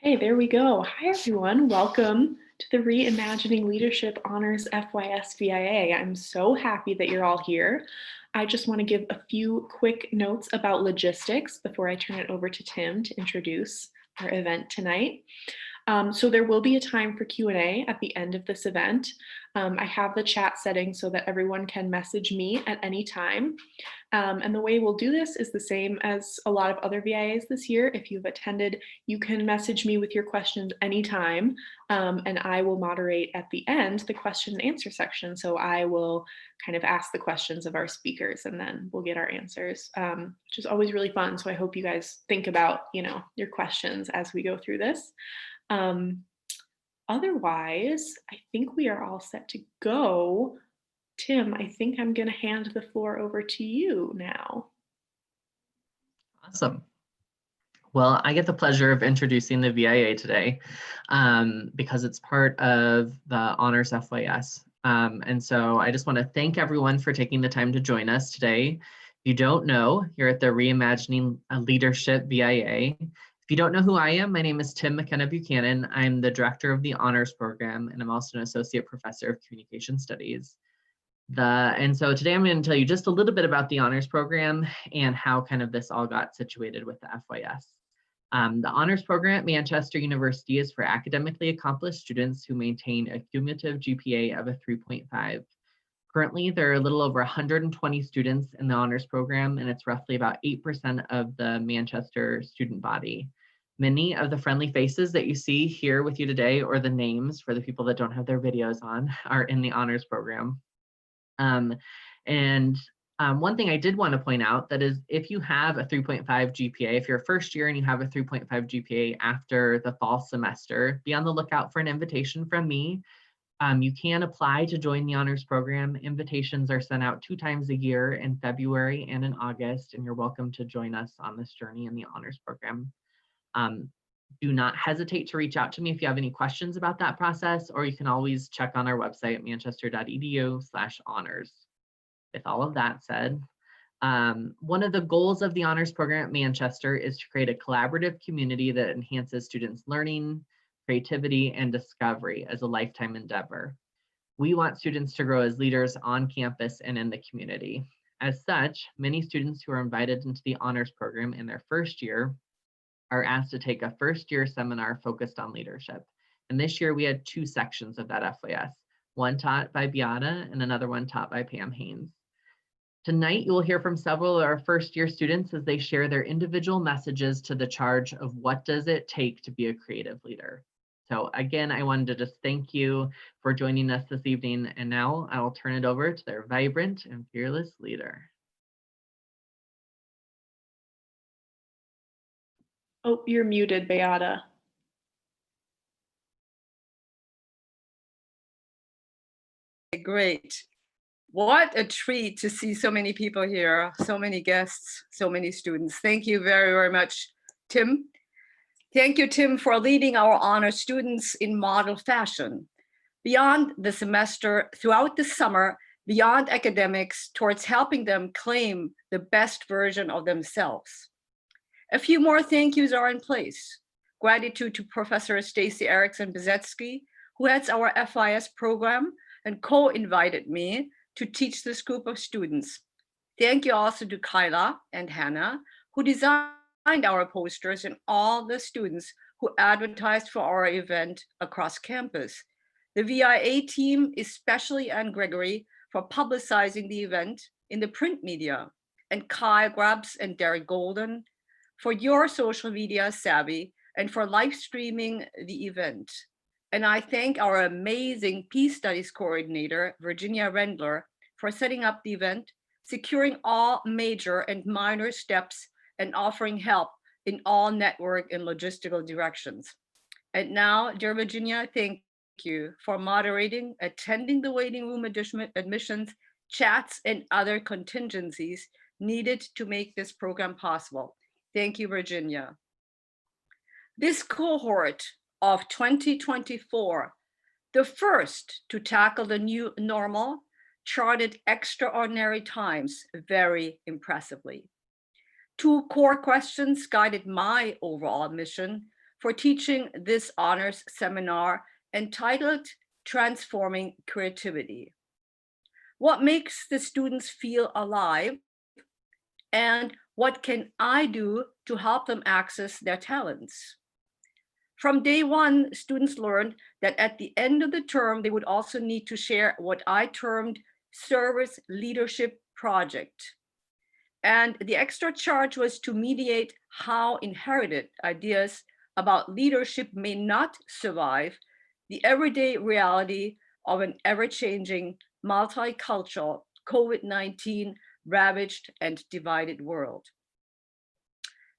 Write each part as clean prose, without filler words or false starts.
Hey, there we go. Hi, everyone. Welcome to the Reimagining Leadership Honors FYS VIA. I'm so happy that you're all here. I just want to give a few quick notes about logistics before I turn it over to Tim to introduce our event tonight. So there will be a time for Q&A at the end of this event. I have the chat setting so that everyone can message me at any time. And the way we'll do this is the same as a lot of other VIAs this year. If you've attended, you can message me with your questions anytime, and I will moderate at the end the question and answer section. So I will kind of ask the questions of our speakers and then we'll get our answers, which is always really fun. So I hope you guys think about, your questions as we go through this. Otherwise, I think we are all set to go. Tim, I think I'm going to hand the floor over to you now. Awesome. Well, I get the pleasure of introducing the VIA today because it's part of the Honors FYS. And so I just want to thank everyone for taking the time to join us today. If you don't know, you're at the Reimagining Leadership VIA. If you don't know who I am, my name is Tim McKenna Buchanan. I'm the director of the Honors Program, and I'm also an associate professor of communication studies. And so today I'm going to tell you just a little bit about the Honors Program and how kind of this all got situated with the FYS. The Honors Program at Manchester University is for academically accomplished students who maintain a cumulative GPA of a 3.5. Currently, there are a little over 120 students in the Honors Program, and it's roughly about 8% of the Manchester student body. Many of the friendly faces that you see here with you today, or the names for the people that don't have their videos on, are in the Honors Program. One thing I did want to point out that is if you have a 3.5 GPA, if you're a first year and you have a 3.5 GPA after the fall semester, be on the lookout for an invitation from me. You can apply to join the Honors Program. Invitations are sent out 2 times a year in February and in August, and you're welcome to join us on this journey in the Honors Program. Do not hesitate to reach out to me if you have any questions about that process, or you can always check on our website at manchester.edu/honors. With all of that said, one of the goals of the Honors Program at Manchester is to create a collaborative community that enhances students' learning, creativity, and discovery as a lifetime endeavor. We want students to grow as leaders on campus and in the community. As such, many students who are invited into the Honors Program in their first year are asked to take a first-year seminar focused on leadership. And this year we had 2 sections of that FYS, one taught by Beata and another one taught by Pam Haynes. Tonight, you will hear from several of our first-year students as they share their individual messages to the charge of what does it take to be a creative leader. So again, I wanted to just thank you for joining us this evening. And now I will turn it over to their vibrant and fearless leader. Oh, you're muted, Beata. Great. What a treat to see so many people here, so many guests, so many students. Thank you very, very much, Tim. Thank you, Tim, for leading our honor students in model fashion. Beyond the semester, throughout the summer, beyond academics, towards helping them claim the best version of themselves. A few more thank yous are in place. Gratitude to Professor Stacy Erickson-Bezetsky, who heads our FIS program and co-invited me to teach this group of students. Thank you also to Kyla and Hannah, who designed our posters, and all the students who advertised for our event across campus. The VIA team, especially Anne Gregory, for publicizing the event in the print media, and Kyle Grubbs and Derek Golden for your social media savvy and for live streaming the event. And I thank our amazing Peace Studies coordinator, Virginia Rendler, for setting up the event, securing all major and minor steps, and offering help in all network and logistical directions. And now, dear Virginia, thank you for moderating, attending the waiting room admissions, chats, and other contingencies needed to make this program possible. Thank you, Virginia. This cohort of 2024, the first to tackle the new normal, charted extraordinary times very impressively. 2 core questions guided my overall mission for teaching this honors seminar entitled Transforming Creativity. What makes the students feel alive? And what can I do to help them access their talents? From day one, students learned that at the end of the term, they would also need to share what I termed service leadership project. And the extra charge was to mediate how inherited ideas about leadership may not survive the everyday reality of an ever-changing, multicultural, COVID-19 ravaged and divided world.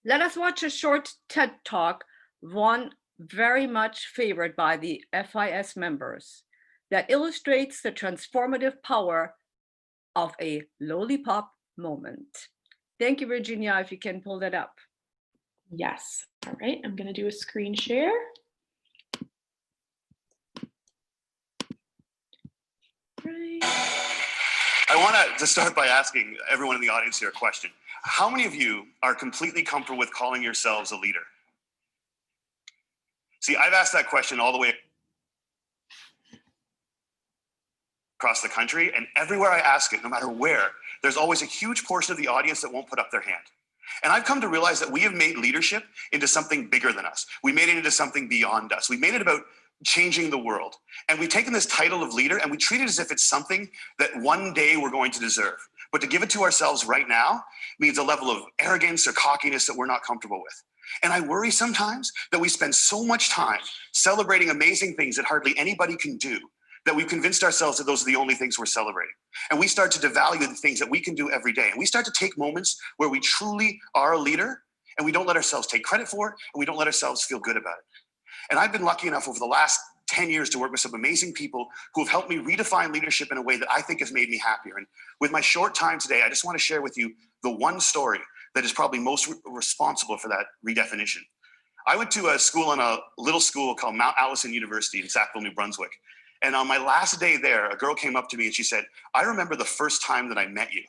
Let us watch a short TED Talk, one very much favored by the FIS members, that illustrates the transformative power of a lollipop moment. Thank you, Virginia, if you can pull that up. Yes. All right, I'm going to do a screen share. Right. I want to start by asking everyone in the audience here a question. How many of you are completely comfortable with calling yourselves a leader? See, I've asked that question all the way across the country, and everywhere I ask it, no matter where, there's always a huge portion of the audience that won't put up their hand. And I've come to realize that we have made leadership into something bigger than us. We made it into something beyond us. We made it about changing the world. And we've taken this title of leader and we treat it as if it's something that one day we're going to deserve. But to give it to ourselves right now means a level of arrogance or cockiness that we're not comfortable with. And I worry sometimes that we spend so much time celebrating amazing things that hardly anybody can do, that we've convinced ourselves that those are the only things we're celebrating. And we start to devalue the things that we can do every day. And we start to take moments where we truly are a leader and we don't let ourselves take credit for it and we don't let ourselves feel good about it. And I've been lucky enough over the last 10 years to work with some amazing people who have helped me redefine leadership in a way that I think has made me happier. And with my short time today, I just want to share with you the one story that is probably most responsible for that redefinition. I went to a school in a little school called Mount Allison University in Sackville, New Brunswick. And on my last day there, a girl came up to me and she said, "I remember the first time that I met you."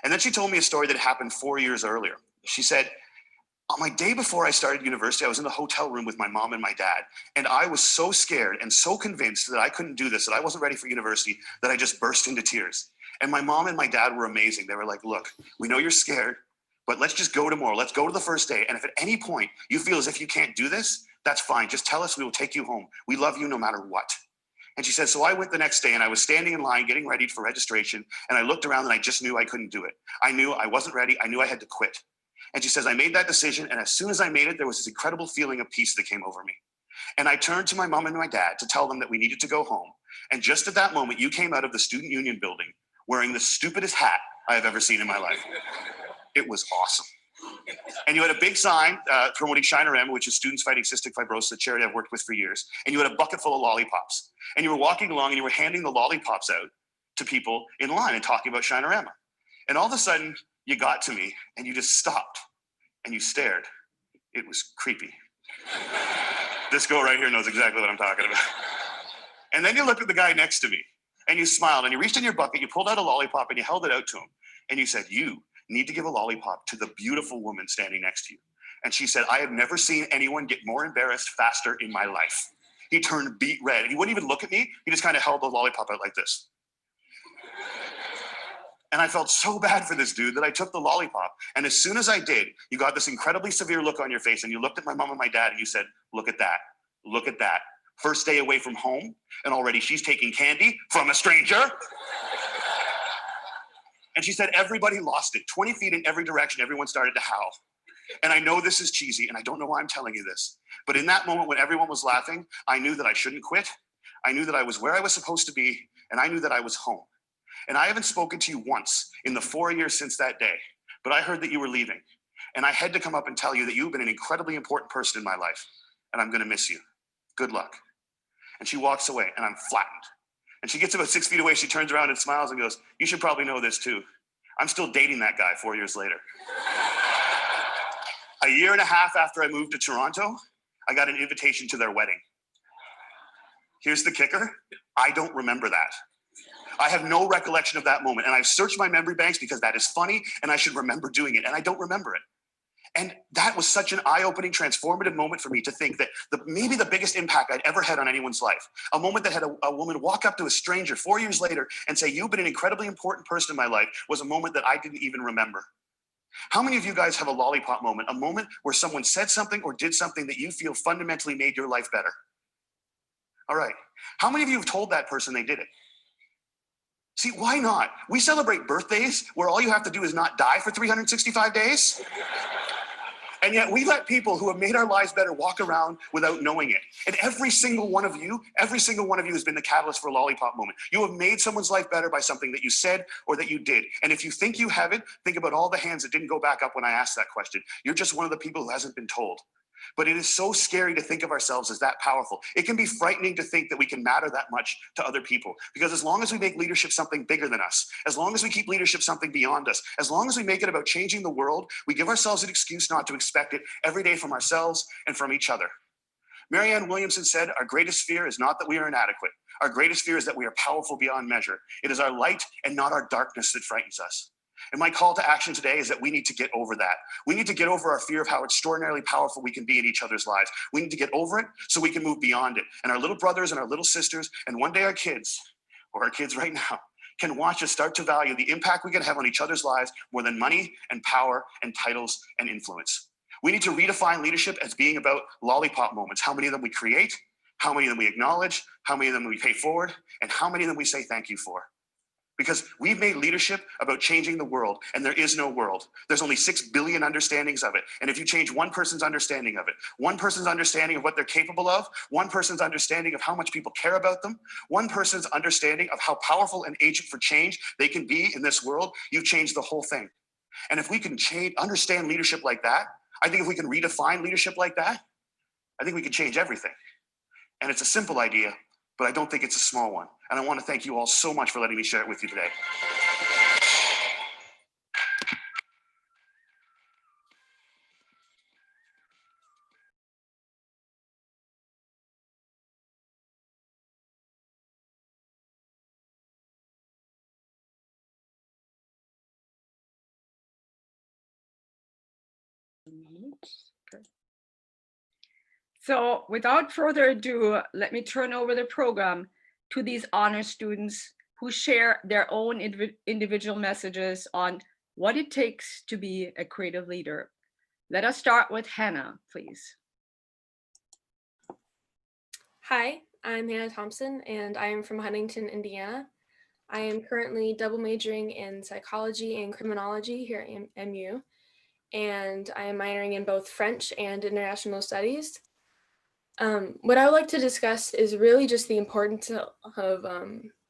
And then she told me a story that happened 4 years earlier. She said, on my day before I started university, I was in the hotel room with my mom and my dad. And I was so scared and so convinced that I couldn't do this, that I wasn't ready for university, that I just burst into tears. And my mom and my dad were amazing. They were like, "Look, we know you're scared, but let's just go tomorrow. Let's go to the first day. And if at any point you feel as if you can't do this, that's fine. Just tell us, we will take you home. We love you no matter what." And she said, so I went the next day and I was standing in line getting ready for registration. And I looked around and I just knew I couldn't do it. I knew I wasn't ready. I knew I had to quit. And she says, I made that decision. And as soon as I made it, there was this incredible feeling of peace that came over me. And I turned to my mom and my dad to tell them that we needed to go home. And just at that moment, you came out of the student union building wearing the stupidest hat I have ever seen in my life. It was awesome. And you had a big sign promoting Shinerama, which is Students Fighting Cystic Fibrosis, a charity I've worked with for years. And you had a bucket full of lollipops. And you were walking along and you were handing the lollipops out to people in line and talking about Shinerama. And all of a sudden, you got to me and you just stopped and you stared. It was creepy. This girl right here knows exactly what I'm talking about. And then you looked at the guy next to me and you smiled and you reached in your bucket, you pulled out a lollipop and you held it out to him. And you said, "You need to give a lollipop to the beautiful woman standing next to you." And she said, "I have never seen anyone get more embarrassed faster in my life." He turned beet red and he wouldn't even look at me. He just kind of held the lollipop out like this. And I felt so bad for this dude that I took the lollipop. And as soon as I did, you got this incredibly severe look on your face and you looked at my mom and my dad and you said, "Look at that, look at that. First day away from home and already she's taking candy from a stranger." And she said, everybody lost it. 20 feet in every direction, everyone started to howl. And I know this is cheesy and I don't know why I'm telling you this, but in that moment when everyone was laughing, I knew that I shouldn't quit. I knew that I was where I was supposed to be and I knew that I was home. And I haven't spoken to you once in the 4 years since that day, but I heard that you were leaving. And I had to come up and tell you that you've been an incredibly important person in my life and I'm gonna miss you. Good luck. And she walks away and I'm flattened. And she gets about 6 feet away, she turns around and smiles and goes, "You should probably know this too. I'm still dating that guy 4 years later." A year and a half after I moved to Toronto, I got an invitation to their wedding. Here's the kicker, I don't remember that. I have no recollection of that moment. And I've searched my memory banks because that is funny and I should remember doing it. And I don't remember it. And that was such an eye-opening, transformative moment for me to think that maybe the biggest impact I'd ever had on anyone's life, a moment that had a woman walk up to a stranger 4 years later and say, "You've been an incredibly important person in my life," was a moment that I didn't even remember. How many of you guys have a lollipop moment, a moment where someone said something or did something that you feel fundamentally made your life better? All right. How many of you have told that person they did it? See, why not? We celebrate birthdays where all you have to do is not die for 365 days. And yet we let people who have made our lives better walk around without knowing it. And every single one of you has been the catalyst for a lollipop moment. You have made someone's life better by something that you said or that you did. And if you think you haven't, think about all the hands that didn't go back up when I asked that question. You're just one of the people who hasn't been told. But it is so scary to think of ourselves as that powerful. It can be frightening to think that we can matter that much to other people. Because as long as we make leadership something bigger than us, as long as we keep leadership something beyond us, as long as we make it about changing the world, we give ourselves an excuse not to expect it every day from ourselves and from each other. Marianne Williamson said, "Our greatest fear is not that we are inadequate. Our greatest fear is that we are powerful beyond measure. It is our light and not our darkness that frightens us." And my call to action today is that we need to get over that. We need to get over our fear of how extraordinarily powerful we can be in each other's lives. We need to get over it so we can move beyond it. And our little brothers and our little sisters, and one day our kids, or our kids right now, can watch us start to value the impact we can have on each other's lives more than money and power and titles and influence. We need to redefine leadership as being about lollipop moments. How many of them we create, how many of them we acknowledge, how many of them we pay forward, and how many of them we say thank you for. Because we've made leadership about changing the world, and there is no world. There's only 6 billion understandings of it. And if you change one person's understanding of it, one person's understanding of what they're capable of, one person's understanding of how much people care about them, one person's understanding of how powerful an agent for change they can be in this world, you've changed the whole thing. And if we can understand leadership like that, I think if we can redefine leadership like that, I think we can change everything. And it's a simple idea, but I don't think it's a small one. And I want to thank you all so much for letting me share it with you today. So without further ado, let me turn over the program to these honor students who share their own individual messages on what it takes to be a creative leader. Let us start with Hannah, please. Hi, I'm Hannah Thompson, and I am from Huntington, Indiana. I am currently double majoring in psychology and criminology here at MU, and I am minoring in both French and international studies. What I would like to discuss is really just the importance of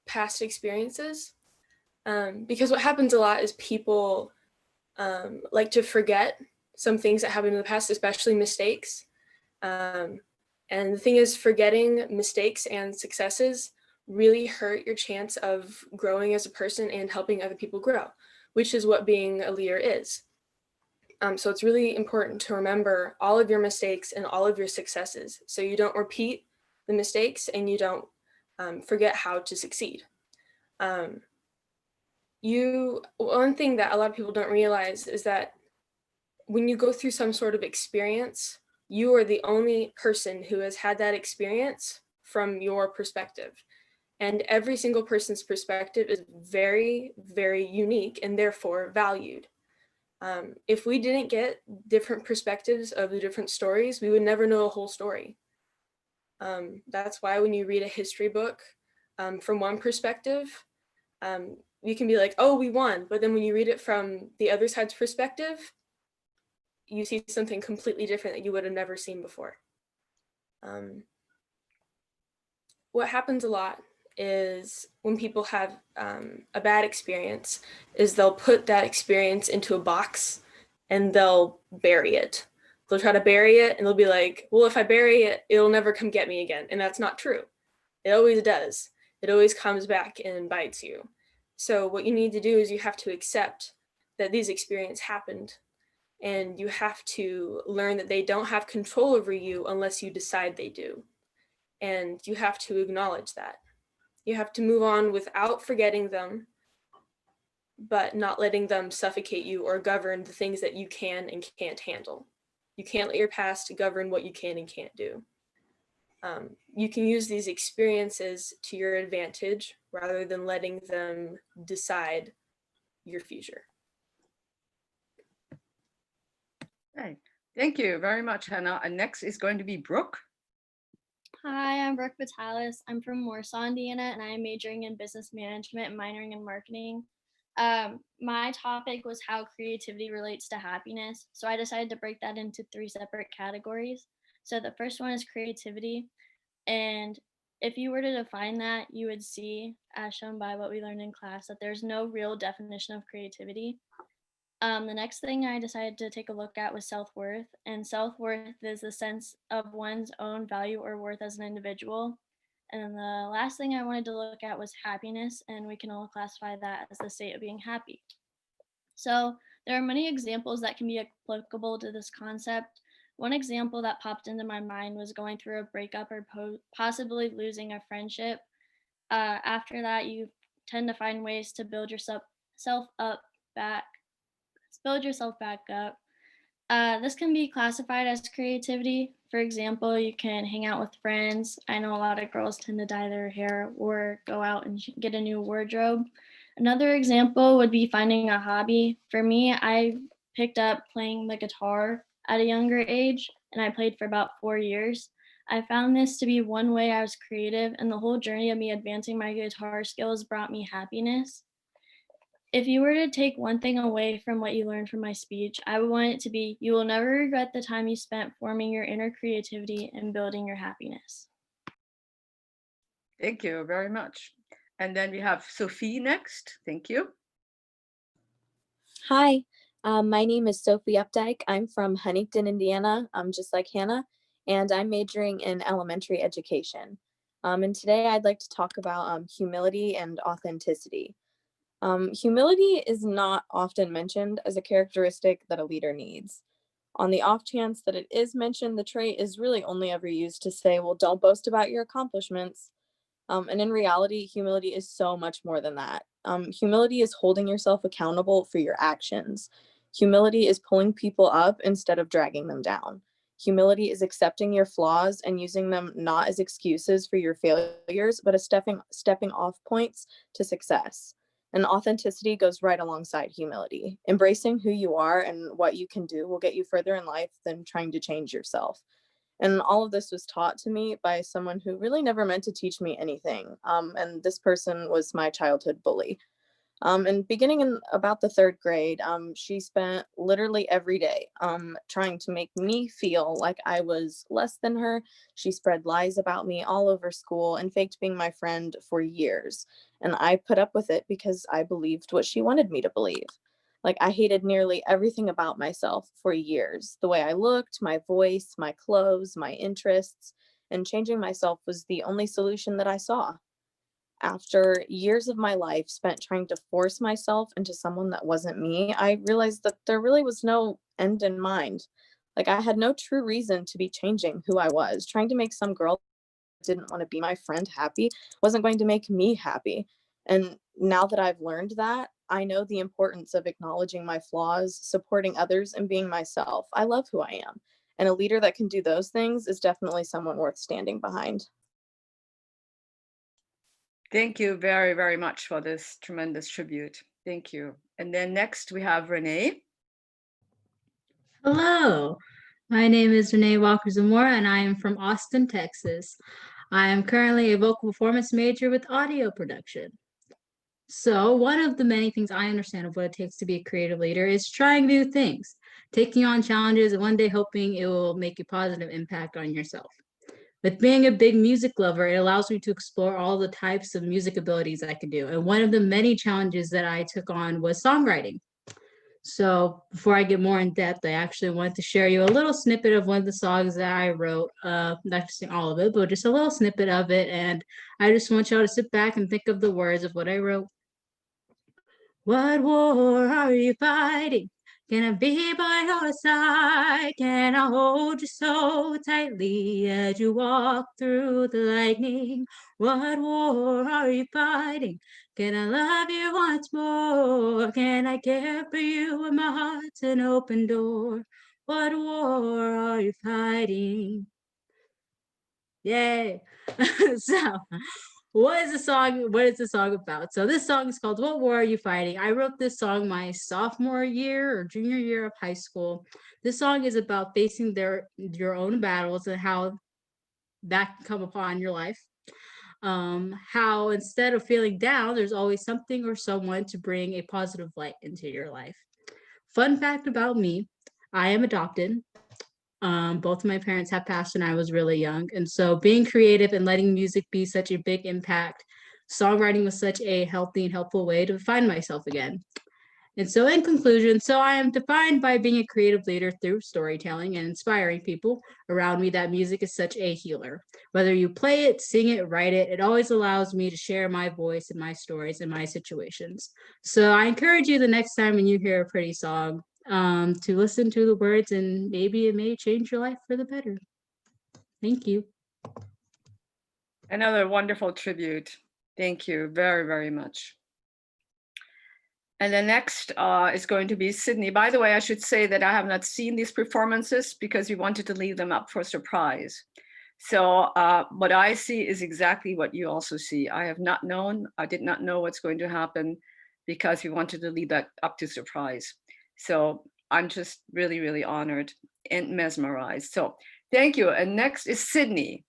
past experiences, because what happens a lot is people like to forget some things that happened in the past, especially mistakes. And the thing is, forgetting mistakes and successes really hurt your chance of growing as a person and helping other people grow, which is what being a leader is. So it's really important to remember all of your mistakes and all of your successes, so you don't repeat the mistakes and you don't forget how to succeed. One thing that a lot of people don't realize is that when you go through some sort of experience, you are the only person who has had that experience from your perspective. And every single person's perspective is very, very unique and therefore valued. If we didn't get different perspectives of the different stories, we would never know a whole story. That's why when you read a history book from one perspective, you can be like, oh, we won. But then when you read it from the other side's perspective, you see something completely different that you would have never seen before. What happens a lot is when people have a bad experience is they'll put that experience into a box and they'll bury it. They'll try to bury it and they'll be like, well, if I bury it, it'll never come get me again. And that's not true. It always does. It always comes back and bites you. So what you need to do is you have to accept that these experiences happened, and you have to learn that they don't have control over you unless you decide they do. And you have to acknowledge that. You have to move on without forgetting them, but not letting them suffocate you or govern the things that you can and can't handle. You can't let your past govern what you can and can't do. You can use these experiences to your advantage rather than letting them decide your future. Okay. Thank you very much, Hannah. And next is going to be Brooke. Hi, I'm Brooke Vitalis. I'm from Warsaw, Indiana, and I'm majoring in business management and minoring in marketing. My topic was how creativity relates to happiness. So I decided to break that into 3 separate categories. So the first one is creativity. And if you were to define that, you would see, as shown by what we learned in class, that there's no real definition of creativity. The next thing I decided to take a look at was self-worth, and self-worth is the sense of one's own value or worth as an individual. And then the last thing I wanted to look at was happiness, and we can all classify that as the state of being happy. So there are many examples that can be applicable to this concept. One example that popped into my mind was going through a breakup or possibly losing a friendship. After that, you tend to find ways to build yourself back up. This can be classified as creativity. For example, you can hang out with friends. I know a lot of girls tend to dye their hair or go out and get a new wardrobe. Another example would be finding a hobby. For me, I picked up playing the guitar at a younger age, and I played for about 4 years. I found this to be one way I was creative, and the whole journey of me advancing my guitar skills brought me happiness. If you were to take one thing away from what you learned from my speech, I would want it to be, you will never regret the time you spent forming your inner creativity and building your happiness. Thank you very much. And then we have Sophie next. Thank you. Hi, my name is Sophie Updike. I'm from Huntington, Indiana, just like Hannah, and I'm majoring in elementary education. And today I'd like to talk about humility and authenticity. Humility is not often mentioned as a characteristic that a leader needs. On the off chance that it is mentioned, the trait is really only ever used to say, well, don't boast about your accomplishments. And in reality, humility is so much more than that. Humility is holding yourself accountable for your actions. Humility is pulling people up instead of dragging them down. Humility is accepting your flaws and using them not as excuses for your failures, but as stepping off points to success. And authenticity goes right alongside humility. Embracing who you are and what you can do will get you further in life than trying to change yourself. And all of this was taught to me by someone who really never meant to teach me anything. And this person was my childhood bully. And beginning in about the 3rd grade, she spent literally every day trying to make me feel like I was less than her. She spread lies about me all over school and faked being my friend for years. And I put up with it because I believed what she wanted me to believe. Like, I hated nearly everything about myself for years. The way I looked, my voice, my clothes, my interests, and changing myself was the only solution that I saw. After years of my life spent trying to force myself into someone that wasn't me, I realized that there really was no end in mind. Like, I had no true reason to be changing who I was. Trying to make some girl that didn't want to be my friend happy wasn't going to make me happy. And now that I've learned that, I know the importance of acknowledging my flaws, supporting others, and being myself. I love who I am. And a leader that can do those things is definitely someone worth standing behind. Thank you very, very much for this tremendous tribute. Thank you. And then next we have Renee. Hello, my name is Renee Zamora, and I am from Austin, Texas. I am currently a vocal performance major with audio production. So one of the many things I understand of what it takes to be a creative leader is trying new things, taking on challenges, and one day hoping it will make a positive impact on yourself. With being a big music lover, it allows me to explore all the types of music abilities I could do. And one of the many challenges that I took on was songwriting. So before I get more in depth, I actually wanted to share you a little snippet of one of the songs that I wrote, not just all of it, but just a little snippet of it. And I just want y'all to sit back and think of the words of what I wrote. What war are you fighting? Can I be by your side? Can I hold you so tightly as you walk through the lightning? What war are you fighting? Can I love you once more? Can I care for you when my heart's an open door? What war are you fighting? Yay. So what is the song about? So this song is called What War Are You Fighting? I wrote this song my sophomore year or junior year of high school. This song is about facing your own battles and how that can come upon your life. How instead of feeling down, there's always something or someone to bring a positive light into your life. Fun fact about me, I am adopted. Both of my parents have passed when I was really young. And so being creative and letting music be such a big impact, songwriting was such a healthy and helpful way to find myself again. And so in conclusion, so I am defined by being a creative leader through storytelling and inspiring people around me that music is such a healer. Whether you play it, sing it, write it, it always allows me to share my voice and my stories and my situations. So I encourage you the next time when you hear a pretty song, to listen to the words and maybe it may change your life for the better. Thank you. Another wonderful tribute. Thank you very, very much. And the next is going to be Sydney. By the way, I should say that I have not seen these performances because we wanted to leave them up for surprise. So what I see is exactly what you also see. I did not know what's going to happen because we wanted to leave that up to surprise. So I'm just really, really honored and mesmerized. So thank you. And next is Sydney.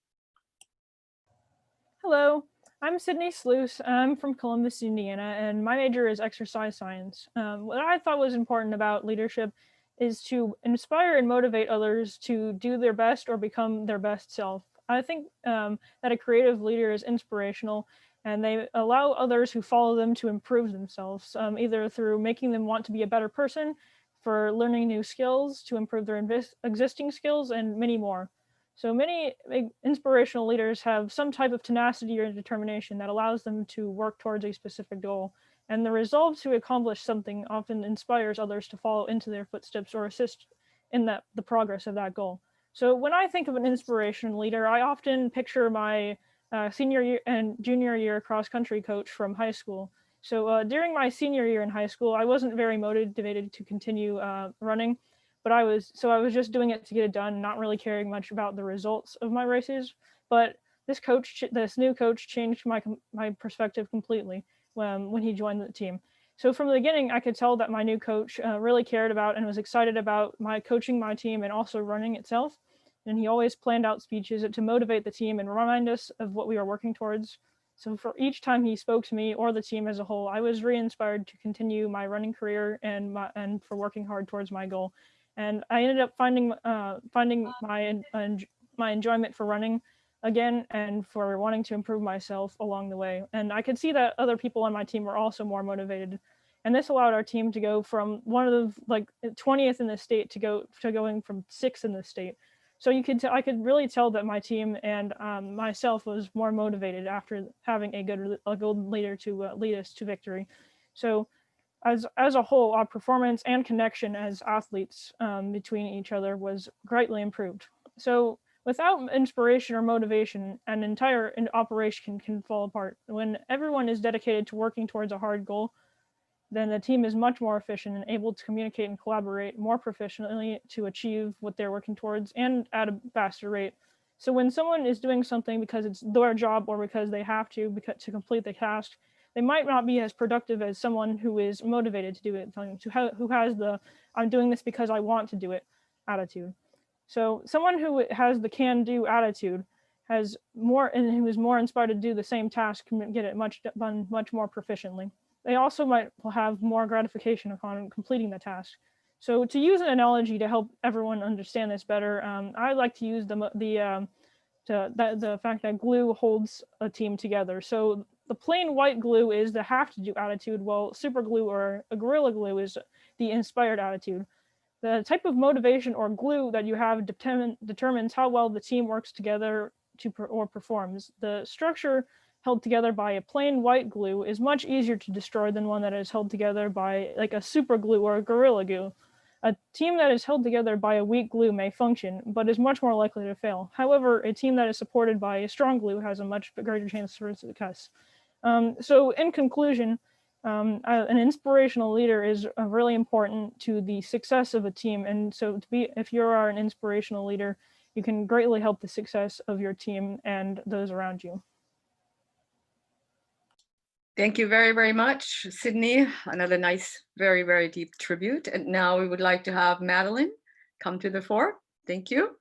Hello, I'm Sydney Sluice. I'm from Columbus, Indiana, and my major is exercise science. What I thought was important about leadership is to inspire and motivate others to do their best or become their best self. I think that a creative leader is inspirational and they allow others who follow them to improve themselves, either through making them want to be a better person, for learning new skills, to improve their existing skills, and many more. So many inspirational leaders have some type of tenacity or determination that allows them to work towards a specific goal. And the resolve to accomplish something often inspires others to follow into their footsteps or assist in the progress of that goal. So when I think of an inspirational leader, I often picture my senior year and junior year cross-country coach from high school. So during my senior year in high school, I wasn't very motivated to continue running, but I was just doing it to get it done, not really caring much about the results of my races. But this new coach changed my perspective completely when he joined the team. So from the beginning, I could tell that my new coach really cared about and was excited about my coaching my team and also running itself. And he always planned out speeches to motivate the team and remind us of what we are working towards. So for each time he spoke to me or the team as a whole, I was re-inspired to continue my running career and for working hard towards my goal. And I ended up finding my enjoyment for running again and for wanting to improve myself along the way. And I could see that other people on my team were also more motivated. And this allowed our team to go from one of the 20th in the state to going from 6th in the state. So I could really tell that my team and myself was more motivated after having a good leader to lead us to victory. So as a whole, our performance and connection as athletes between each other was greatly improved. So without inspiration or motivation, an entire operation can fall apart. When everyone is dedicated to working towards a hard goal, then the team is much more efficient and able to communicate and collaborate more proficiently to achieve what they're working towards and at a faster rate. So when someone is doing something because it's their job or because they have to complete the task, they might not be as productive as someone who is motivated to do it, who has the "I'm doing this because I want to do it" attitude. So someone who has the can-do attitude has more, and who is more inspired to do the same task can get it done much more proficiently. They also might have more gratification upon completing the task. So to use an analogy to help everyone understand this better, I like to use the fact that glue holds a team together. So the plain white glue is the have to do attitude, while super glue or a gorilla glue is the inspired attitude. The type of motivation or glue that you have determines how well the team works together or performs. The structure held together by a plain white glue is much easier to destroy than one that is held together by like a super glue or a gorilla glue. A team that is held together by a weak glue may function, but is much more likely to fail. However, a team that is supported by a strong glue has a much greater chance for success. So in conclusion, an inspirational leader is really important to the success of a team. And so if you are an inspirational leader, you can greatly help the success of your team and those around you. Thank you very, very much, Sydney. Another nice, very, very deep tribute. And now we would like to have Madeline come to the fore. Thank you.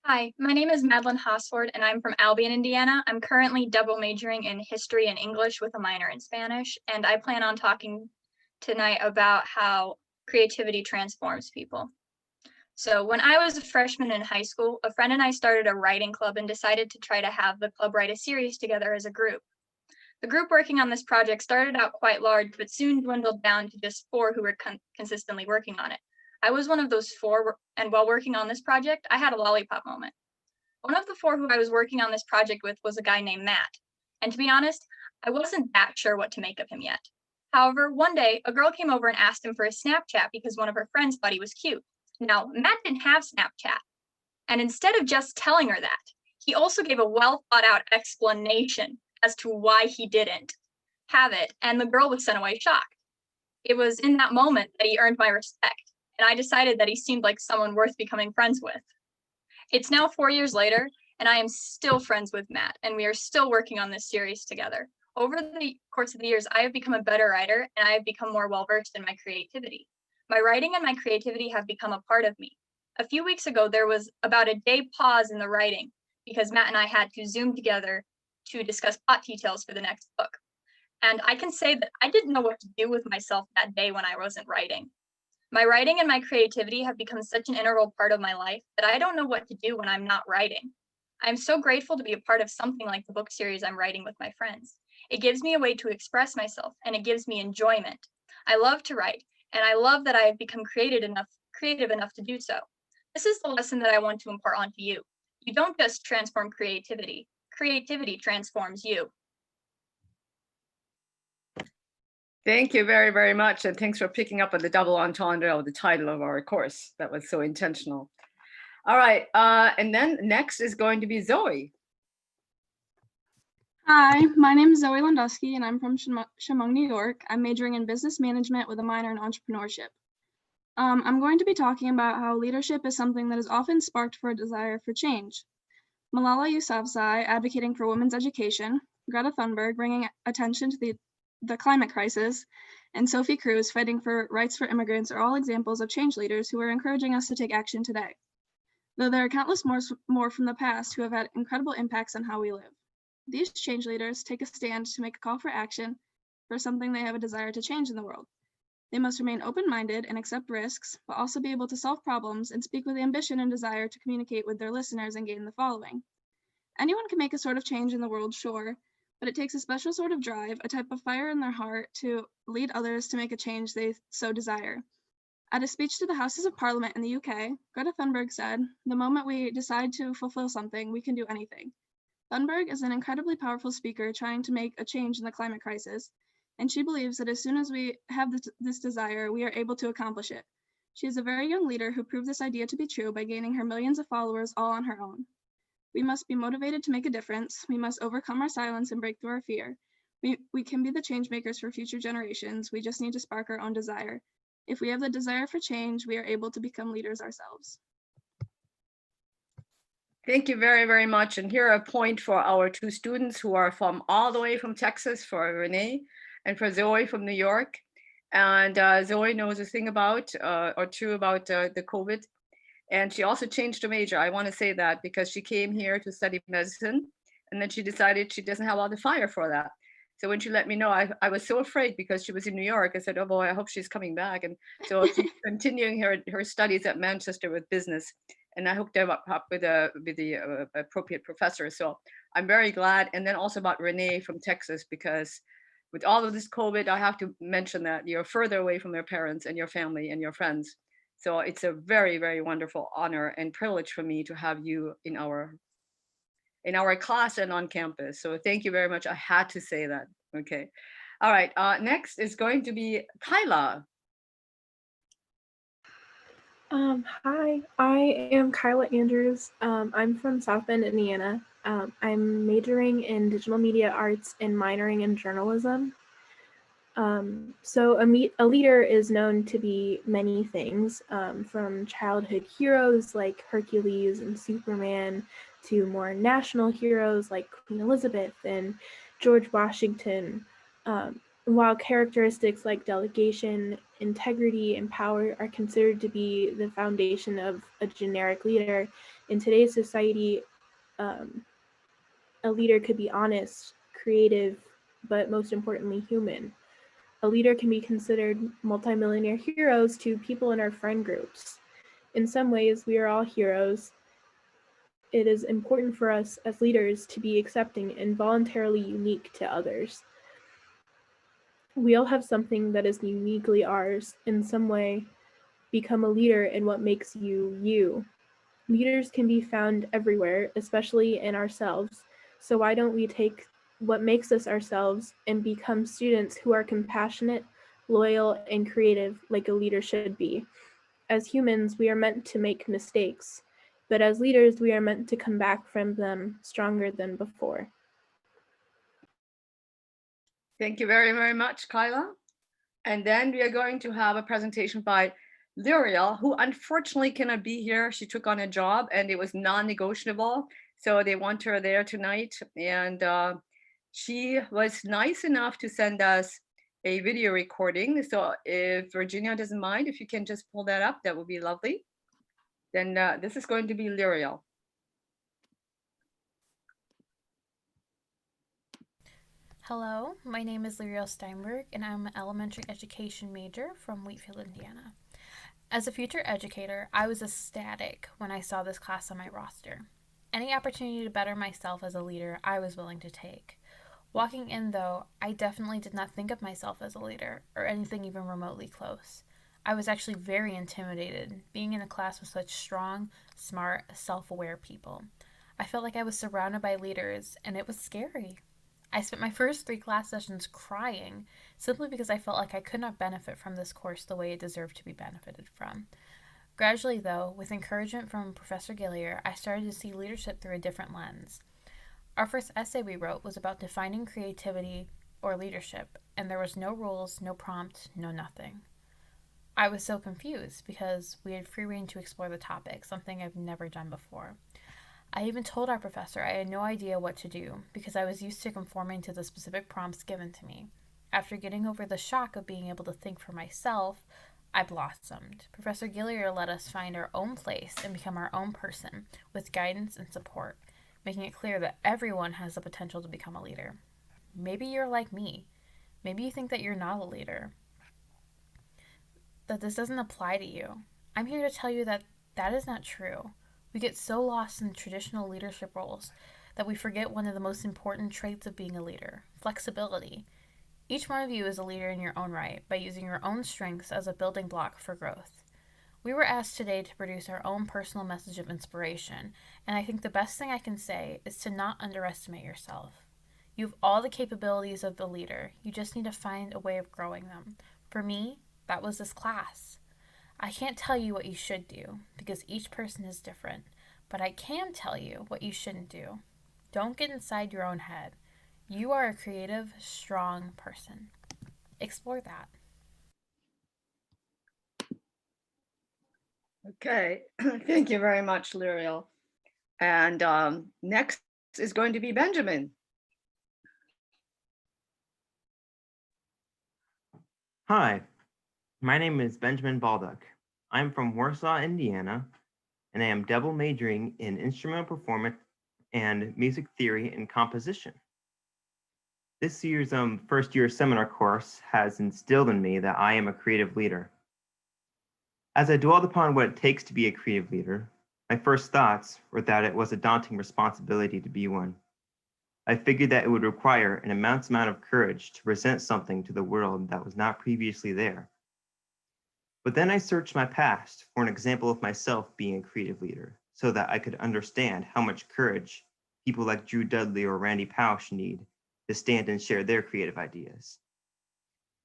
Hi, my name is Madeline Haasford, and I'm from Albion, Indiana. I'm currently double majoring in history and English with a minor in Spanish, and I plan on talking tonight about how creativity transforms people. So when I was a freshman in high school, a friend and I started a writing club and decided to try to have the club write a series together as a group. The group working on this project started out quite large, but soon dwindled down to just 4 who were consistently working on it. I was one of those 4, and while working on this project, I had a lollipop moment. One of the 4 who I was working on this project with was a guy named Matt. And to be honest, I wasn't that sure what to make of him yet. However, one day, a girl came over and asked him for his Snapchat because one of her friends thought he was cute. Now, Matt didn't have Snapchat. And instead of just telling her that, he also gave a well thought out explanation as to why he didn't have it, and the girl was sent away shocked. It was in that moment that he earned my respect, and I decided that he seemed like someone worth becoming friends with. It's now 4 years later, and I am still friends with Matt, and we are still working on this series together. Over the course of the years, I have become a better writer, and I have become more well-versed in my creativity. My writing and my creativity have become a part of me. A few weeks ago, there was about a day pause in the writing because Matt and I had to Zoom together to discuss plot details for the next book. And I can say that I didn't know what to do with myself that day when I wasn't writing. My writing and my creativity have become such an integral part of my life that I don't know what to do when I'm not writing. I'm so grateful to be a part of something like the book series I'm writing with my friends. It gives me a way to express myself, and it gives me enjoyment. I love to write, and I love that I have become creative enough to do so. This is the lesson that I want to impart onto you. You don't just transform creativity. Creativity transforms you. Thank you very, very much. And thanks for picking up on the double entendre of the title of our course. That was so intentional. All right. And then next is going to be Zoe. Hi, my name is Zoe Landusky, and I'm from Chemung, New York. I'm majoring in business management with a minor in entrepreneurship. I'm going to be talking about how leadership is something that is often sparked for a desire for change. Malala Yousafzai advocating for women's education, Greta Thunberg bringing attention to the climate crisis, and Sophie Cruz fighting for rights for immigrants are all examples of change leaders who are encouraging us to take action today. Though there are countless more from the past who have had incredible impacts on how we live. These change leaders take a stand to make a call for action for something they have a desire to change in the world. They must remain open-minded and accept risks, but also be able to solve problems and speak with ambition and desire to communicate with their listeners and gain the following. Anyone can make a sort of change in the world, sure, but it takes a special sort of drive, a type of fire in their heart to lead others to make a change they so desire. At a speech to the Houses of Parliament in the UK, Greta Thunberg said, "The moment we decide to fulfill something, we can do anything." Thunberg is an incredibly powerful speaker trying to make a change in the climate crisis, and she believes that as soon as we have this desire, we are able to accomplish it. She is a very young leader who proved this idea to be true by gaining her millions of followers all on her own. We must be motivated to make a difference. We must overcome our silence and break through our fear. We can be the change makers for future generations. We just need to spark our own desire. If we have the desire for change, we are able to become leaders ourselves. Thank you very, very much. And here a point for our 2 students who are from all the way from Texas, for Renee and for Zoe from New York. And Zoe knows a thing about or 2 about the COVID. And she also changed her major. I want to say that because she came here to study medicine, and then she decided she doesn't have all the fire for that. So when she let me know, I was so afraid because she was in New York. I said, oh boy, I hope she's coming back. And so she's continuing her studies at Manchester with business. And I hooked them up with the appropriate professor. So I'm very glad. And then also about Renee from Texas, because with all of this COVID, I have to mention that you're further away from your parents and your family and your friends. So it's a very, very wonderful honor and privilege for me to have you in our class and on campus. So thank you very much. I had to say that. Okay. All right. Next is going to be Kyla. Hi, I am Kyla Andrews. I'm from South Bend, Indiana. I'm majoring in digital media arts and minoring in journalism. A leader is known to be many things, from childhood heroes like Hercules and Superman to more national heroes like Queen Elizabeth and George Washington. While characteristics like delegation, integrity, and power are considered to be the foundation of a generic leader, in today's society, um, a leader could be honest, creative, but most importantly, human. A leader can be considered multimillionaire heroes to people in our friend groups. In some ways, we are all heroes. It is important for us as leaders to be accepting and voluntarily unique to others. We all have something that is uniquely ours in some way. Become a leader in what makes you you. Leaders can be found everywhere, especially in ourselves. So why don't we take what makes us ourselves and become students who are compassionate, loyal, and creative like a leader should be? As humans, we are meant to make mistakes, but as leaders, we are meant to come back from them stronger than before. Thank you very, very much, Kyla. And then we are going to have a presentation by L'Oreal, who unfortunately cannot be here. She took on a job and it was non-negotiable. So they want her there tonight. And she was nice enough to send us a video recording. So if Virginia doesn't mind, if you can just pull that up, that would be lovely. Then this is going to be L'Oreal. Hello, my name is L'Oreal Steinberg, and I'm an elementary education major from Wheatfield, Indiana. As a future educator, I was ecstatic when I saw this class on my roster. Any opportunity to better myself as a leader, I was willing to take. Walking in, though, I definitely did not think of myself as a leader, or anything even remotely close. I was actually very intimidated, being in a class with such strong, smart, self-aware people. I felt like I was surrounded by leaders, and it was scary. I spent my first 3 class sessions crying, simply because I felt like I could not benefit from this course the way it deserved to be benefited from. Gradually, though, with encouragement from Professor Gillier, I started to see leadership through a different lens. Our first essay we wrote was about defining creativity or leadership, and there was no rules, no prompt, no nothing. I was so confused because we had free rein to explore the topic, something I've never done before. I even told our professor I had no idea what to do because I was used to conforming to the specific prompts given to me. After getting over the shock of being able to think for myself, I blossomed. Professor Gillier let us find our own place and become our own person with guidance and support, making it clear that everyone has the potential to become a leader. Maybe you're like me. Maybe you think that you're not a leader, that this doesn't apply to you. I'm here to tell you that that is not true. We get so lost in traditional leadership roles that we forget one of the most important traits of being a leader: flexibility. Each one of you is a leader in your own right by using your own strengths as a building block for growth. We were asked today to produce our own personal message of inspiration, and I think the best thing I can say is to not underestimate yourself. You have all the capabilities of the leader. You just need to find a way of growing them. For me, that was this class. I can't tell you what you should do because each person is different, but I can tell you what you shouldn't do. Don't get inside your own head. You are a creative, strong person. Explore that. Okay, thank you very much, L'Oreal. And next is going to be Benjamin. Hi, my name is Benjamin Balduck. I'm from Warsaw, Indiana, and I am double majoring in instrumental performance and music theory and composition. This year's first year seminar course has instilled in me that I am a creative leader. As I dwelled upon what it takes to be a creative leader, my first thoughts were that it was a daunting responsibility to be one. I figured that it would require an immense amount of courage to present something to the world that was not previously there. But then I searched my past for an example of myself being a creative leader so that I could understand how much courage people like Drew Dudley or Randy Pausch need to stand and share their creative ideas.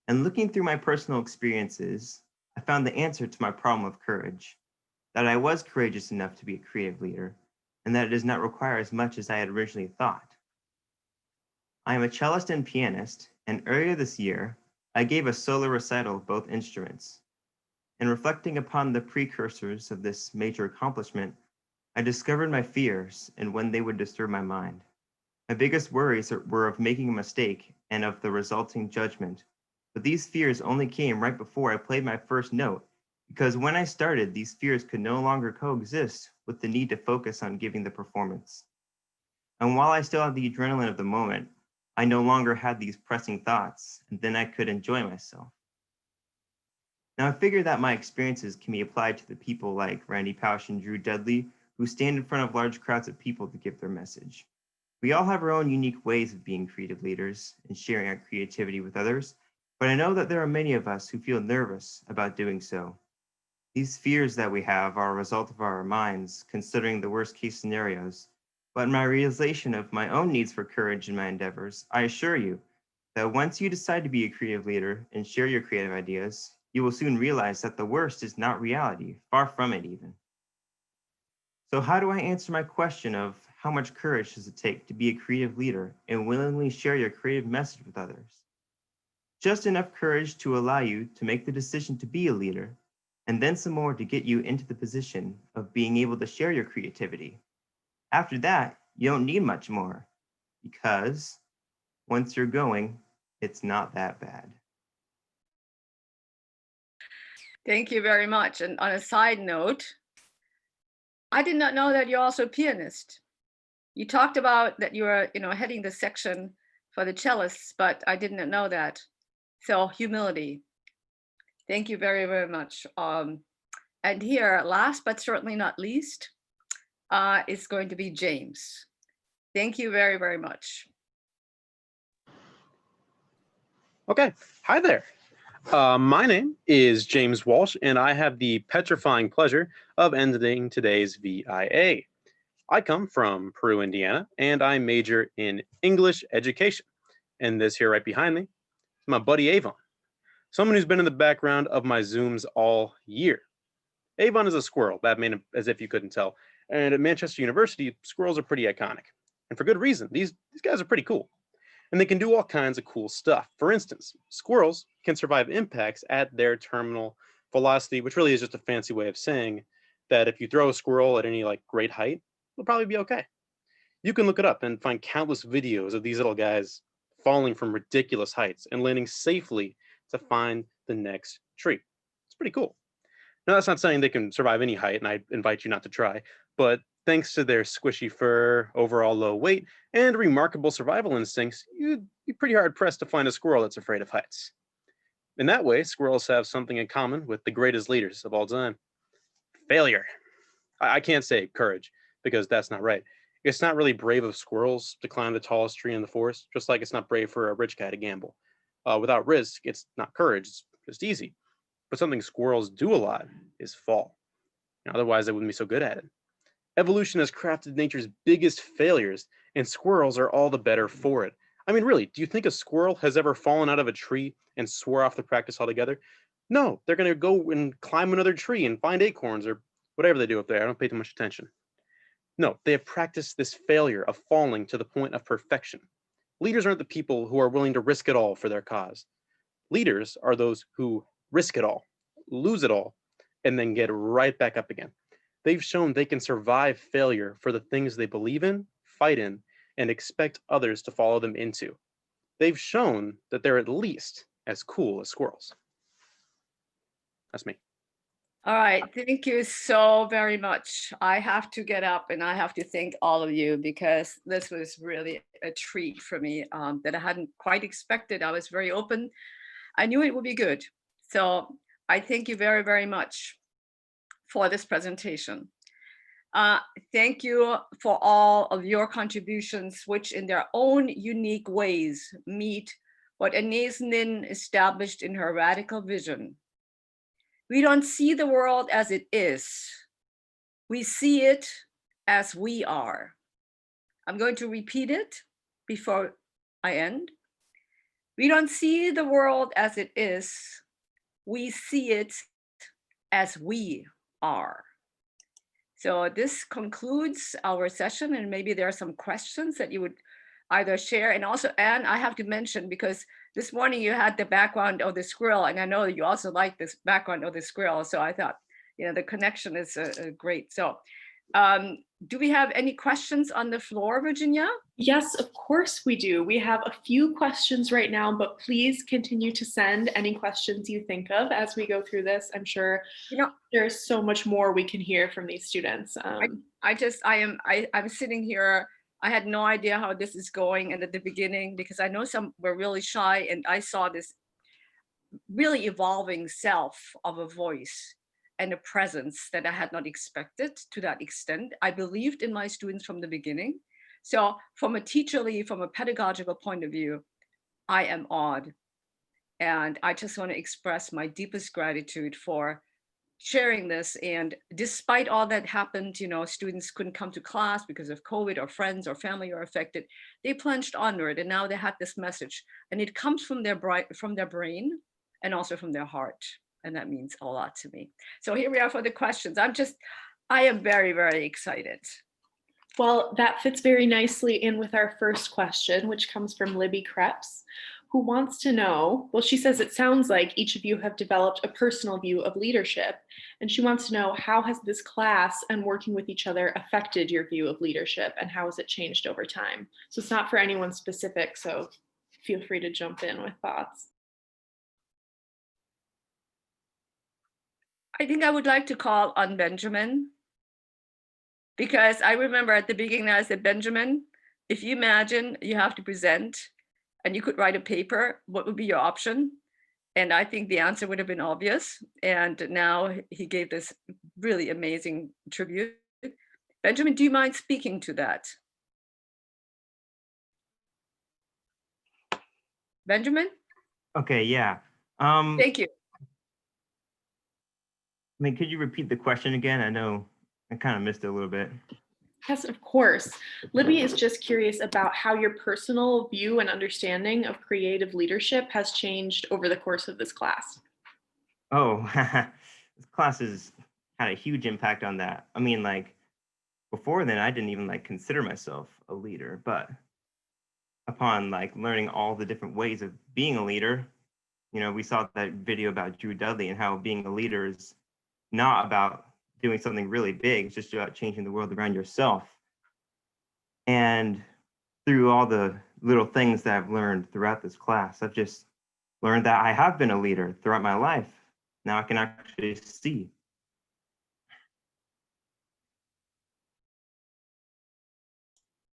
And looking through my personal experiences, I found the answer to my problem of courage that I was courageous enough to be a creative leader, and that it does not require as much as I had originally thought. I am a cellist and pianist, and earlier this year, I gave a solo recital of both instruments. In reflecting upon the precursors of this major accomplishment, I discovered my fears and when they would disturb my mind. My biggest worries were of making a mistake and of the resulting judgment, but these fears only came right before I played my first note, because when I started, these fears could no longer coexist with the need to focus on giving the performance. And while I still had the adrenaline of the moment, I no longer had these pressing thoughts, and then I could enjoy myself. Now, I figure that my experiences can be applied to the people like Randy Pausch and Drew Dudley, who stand in front of large crowds of people to give their message. We all have our own unique ways of being creative leaders and sharing our creativity with others, but I know that there are many of us who feel nervous about doing so. These fears that we have are a result of our minds considering the worst case scenarios, but in my realization of my own needs for courage in my endeavors, I assure you that once you decide to be a creative leader and share your creative ideas, you will soon realize that the worst is not reality, far from it even. So how do I answer my question of how much courage does it take to be a creative leader and willingly share your creative message with others? Just enough courage to allow you to make the decision to be a leader, and then some more to get you into the position of being able to share your creativity. After that, you don't need much more, because once you're going, it's not that bad. Thank you very much. And on a side note, I did not know that you're also a pianist. You talked about that you were, heading the section for the cellists, but I didn't know that. So humility. Thank you very, very much. And here, last but certainly not least, is going to be James. Thank you very, very much. Okay, hi there. My name is James Walsh, and I have the petrifying pleasure of editing today's VIA. I come from Peru, Indiana, and I major in English education. And this here right behind me is my buddy Avon, someone who's been in the background of my Zooms all year. Avon is a squirrel, that made him as if you couldn't tell. And at Manchester University, squirrels are pretty iconic. And for good reason, these guys are pretty cool. And they can do all kinds of cool stuff. For instance, squirrels can survive impacts at their terminal velocity, which really is just a fancy way of saying that if you throw a squirrel at any great height, it'll probably be okay. You can look it up and find countless videos of these little guys falling from ridiculous heights and landing safely to find the next tree. It's pretty cool. Now, that's not saying they can survive any height, and I invite you not to try, but thanks to their squishy fur, overall low weight, and remarkable survival instincts, you'd be pretty hard-pressed to find a squirrel that's afraid of heights. In that way, squirrels have something in common with the greatest leaders of all time. Failure. I can't say courage, because that's not right. It's not really brave of squirrels to climb the tallest tree in the forest, just like it's not brave for a rich guy to gamble. Without risk, it's not courage, it's just easy. But something squirrels do a lot is fall. Otherwise, they wouldn't be so good at it. Evolution has crafted nature's biggest failures, and squirrels are all the better for it. I mean, really, do you think a squirrel has ever fallen out of a tree and swore off the practice altogether? No, they're going to go and climb another tree and find acorns or whatever they do up there. I don't pay too much attention. No, they have practiced this failure of falling to the point of perfection. Leaders aren't the people who are willing to risk it all for their cause. Leaders are those who risk it all, lose it all, and then get right back up again. They've shown they can survive failure for the things they believe in, fight in, and expect others to follow them into. They've shown that they're at least as cool as squirrels. That's me. All right, thank you so very much. I have to get up and I have to thank all of you because this was really a treat for me that I hadn't quite expected. I was very open. I knew it would be good. So I thank you very, very much for this presentation. Thank you for all of your contributions, which in their own unique ways meet what Anais Nin established in her radical vision. We don't see the world as it is. We see it as we are. I'm going to repeat it before I end. We don't see the world as it is. We see it as we are. So this concludes our session, and maybe there are some questions that you would either share. And also, Anne, I have to mention, because this morning you had the background of the squirrel, and I know you also like this background of the squirrel. So I thought, the connection is great. So do we have any questions on the floor, Virginia? Yes, of course we do. We have a few questions right now, but please continue to send any questions you think of as we go through this. I'm sure there's so much more we can hear from these students. I'm sitting here. I had no idea how this is going, and at the beginning, because I know some were really shy, and I saw this really evolving self of a voice and a presence that I had not expected to that extent. I believed in my students from the beginning. So from a teacherly, from a pedagogical point of view, I am awed. And I just want to express my deepest gratitude for sharing this. And despite all that happened, students couldn't come to class because of COVID, or friends or family are affected. They plunged onward, and now they had this message, and it comes from their brain and also from their heart. And that means a lot to me. So here we are for the questions. I am very, very excited. Well, that fits very nicely in with our first question, which comes from Libby Krebs, who wants to know, well, she says it sounds like each of you have developed a personal view of leadership, and she wants to know, how has this class and working with each other affected your view of leadership, and how has it changed over time? So it's not for anyone specific, so feel free to jump in with thoughts. I think I would like to call on Benjamin, because I remember at the beginning I said, Benjamin, if you imagine you have to present and you could write a paper, what would be your option? And I think the answer would have been obvious. And now he gave this really amazing tribute. Benjamin, do you mind speaking to that? Benjamin? Okay, yeah. Thank you. Could you repeat the question again? I know I kind of missed it a little bit. Yes, of course. Libby is just curious about how your personal view and understanding of creative leadership has changed over the course of this class. Oh, this class has had a huge impact on that. I mean, before then, I didn't even consider myself a leader, but upon learning all the different ways of being a leader, we saw that video about Drew Dudley and how being a leader is not about doing something really big, it's just about changing the world around yourself. And through all the little things that I've learned throughout this class, I've just learned that I have been a leader throughout my life. Now I can actually see.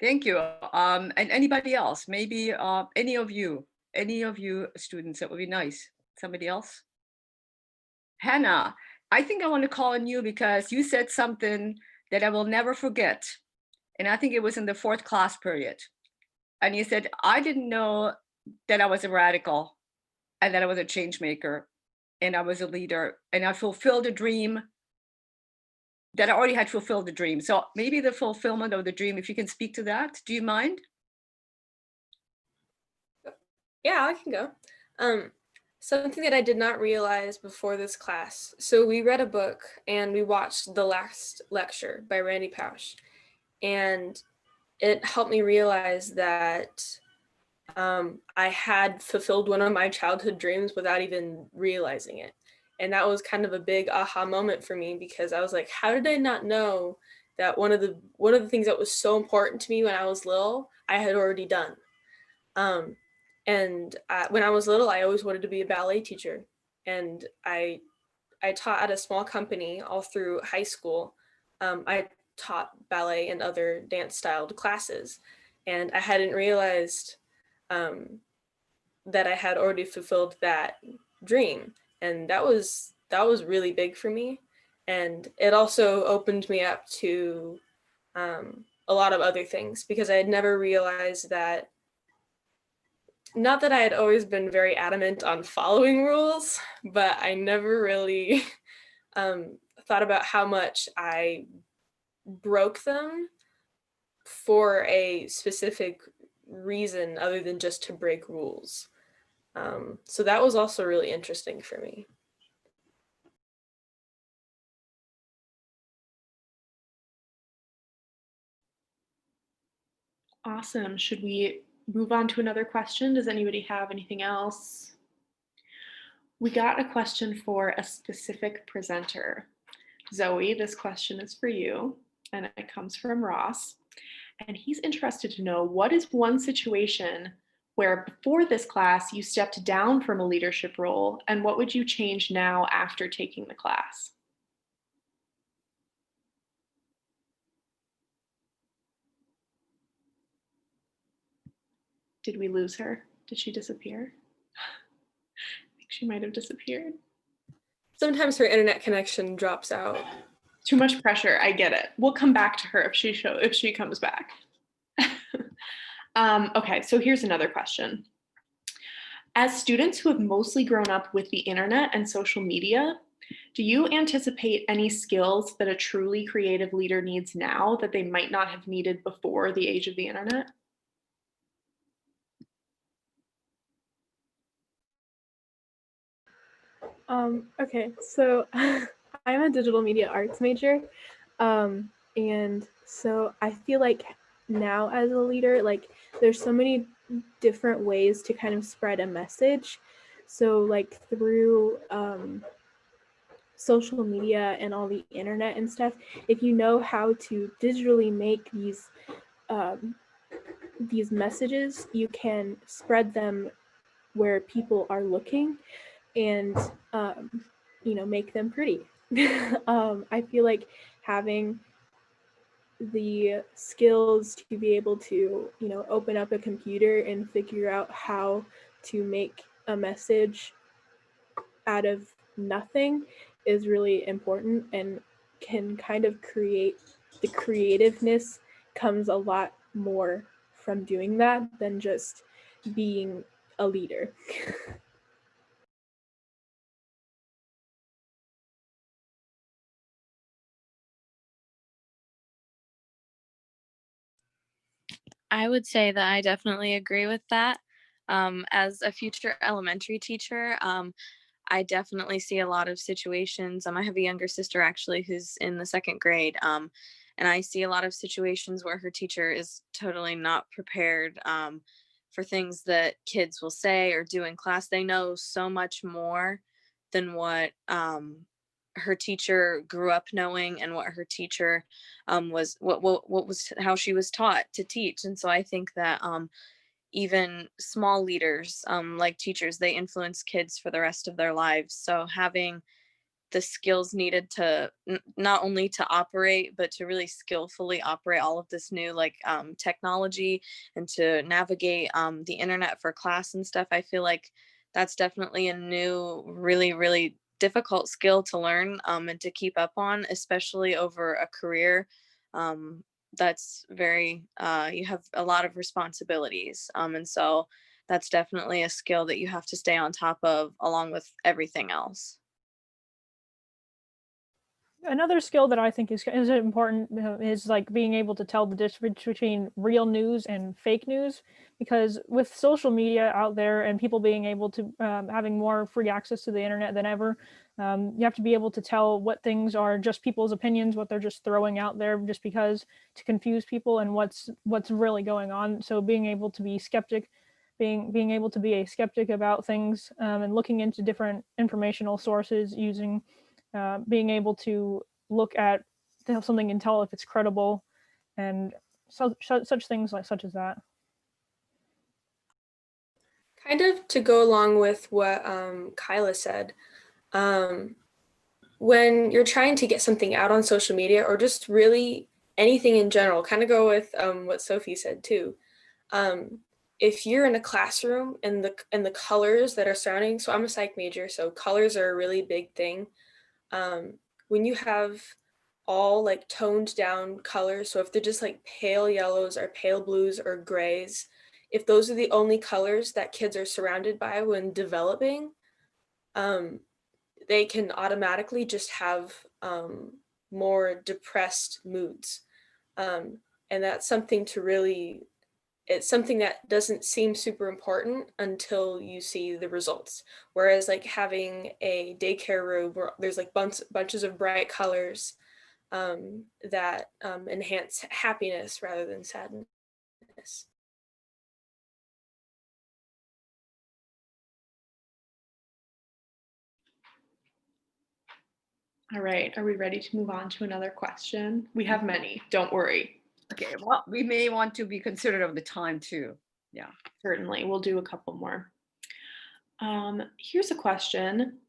Thank you. And anybody else? Maybe any of you students, that would be nice. Somebody else? Hannah, I think I want to call on you because you said something that I will never forget. And I think it was in the 4th class period. And you said, I didn't know that I was a radical and that I was a change maker and I was a leader and I fulfilled a dream that I already had fulfilled the dream. So maybe the fulfillment of the dream, if you can speak to that, do you mind? Yeah, I can go. Something that I did not realize before this class. So we read a book and we watched The Last Lecture by Randy Pausch. And it helped me realize that I had fulfilled one of my childhood dreams without even realizing it. And that was kind of a big aha moment for me, because I was like, how did I not know that one of the things that was so important to me when I was little, I had already done. And when I was little, I always wanted to be a ballet teacher. And I taught at a small company all through high school. I taught ballet and other dance styled classes. And I hadn't realized that I had already fulfilled that dream. And that was really big for me. And it also opened me up to a lot of other things, because I had never realized that, not that I had always been very adamant on following rules, but I never really thought about how much I broke them for a specific reason other than just to break rules. So that was also really interesting for me. Awesome. Should we move on to another question? Does anybody have anything else? We got a question for a specific presenter. Zoe, this question is for you, and it comes from Ross. And he's interested to know, what is one situation where before this class you stepped down from a leadership role, and what would you change now after taking the class? Did we lose her? Did she disappear? I think she might have disappeared. Sometimes her internet connection drops out. Too much pressure. I get it. We'll come back to her if she comes back. Okay, so here's another question. As students who have mostly grown up with the internet and social media, do you anticipate any skills that a truly creative leader needs now that they might not have needed before the age of the internet? Okay, so I'm a digital media arts major, and so I feel like now as a leader, like there's so many different ways to kind of spread a message. So like through social media and all the internet and stuff, if you know how to digitally make these messages, you can spread them where people are looking and make them pretty. I feel like having the skills to be able to open up a computer and figure out how to make a message out of nothing is really important, and can kind of create the creativeness comes a lot more from doing that than just being a leader. I would say that I definitely agree with that. As a future elementary teacher, I definitely see a lot of situations. I have a younger sister actually who's in the second grade, and I see a lot of situations where her teacher is totally not prepared for things that kids will say or do in class. They know so much more than what her teacher grew up knowing, and what her teacher was what was how she was taught to teach. And so I think that even small leaders, like teachers, they influence kids for the rest of their lives. So having the skills needed to not only to operate, but to really skillfully operate all of this new technology, and to navigate the internet for class and stuff, I feel like that's definitely a new, really, really difficult skill to learn and to keep up on, especially over a career that's very you have a lot of responsibilities, and so that's definitely a skill that you have to stay on top of along with everything else. Another skill that I think is important is like being able to tell the difference between real news and fake news, because with social media out there and people being able to having more free access to the internet than ever, you have to be able to tell what things are just people's opinions, what they're just throwing out there just because to confuse people, and what's really going on. So being able to be skeptic, being able to be a skeptic about things, and looking into different informational sources, using being able to look at something and tell if it's credible, and such things such as that. Kind of to go along with what Kyla said, when you're trying to get something out on social media, or just really anything in general, kind of go with what Sophie said too. If you're in a classroom and the colors that are surrounding, so I'm a psych major, so colors are a really big thing. When you have all like toned down colors, so if they're just like pale yellows or pale blues or grays, if those are the only colors that kids are surrounded by when developing, they can automatically just have more depressed moods. And that's something to really, it's something that doesn't seem super important until you see the results. Whereas like having a daycare room where there's like bunches of bright colors that enhance happiness rather than sadness. this. All right, are we ready to move on to another question? We have many, don't worry. Okay, well, we may want to be considerate of the time too. Yeah. Certainly, we'll do a couple more. Here's a question.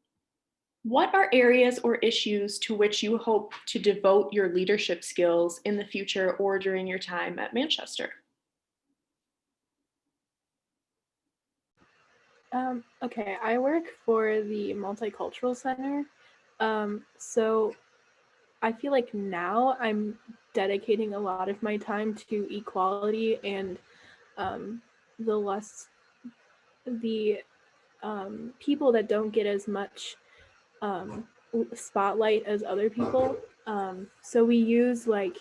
What are areas or issues to which you hope to devote your leadership skills in the future or during your time at Manchester? Okay, I work for the Multicultural Center. So I feel like now I'm dedicating a lot of my time to equality and the people that don't get as much spotlight as other people. So we use like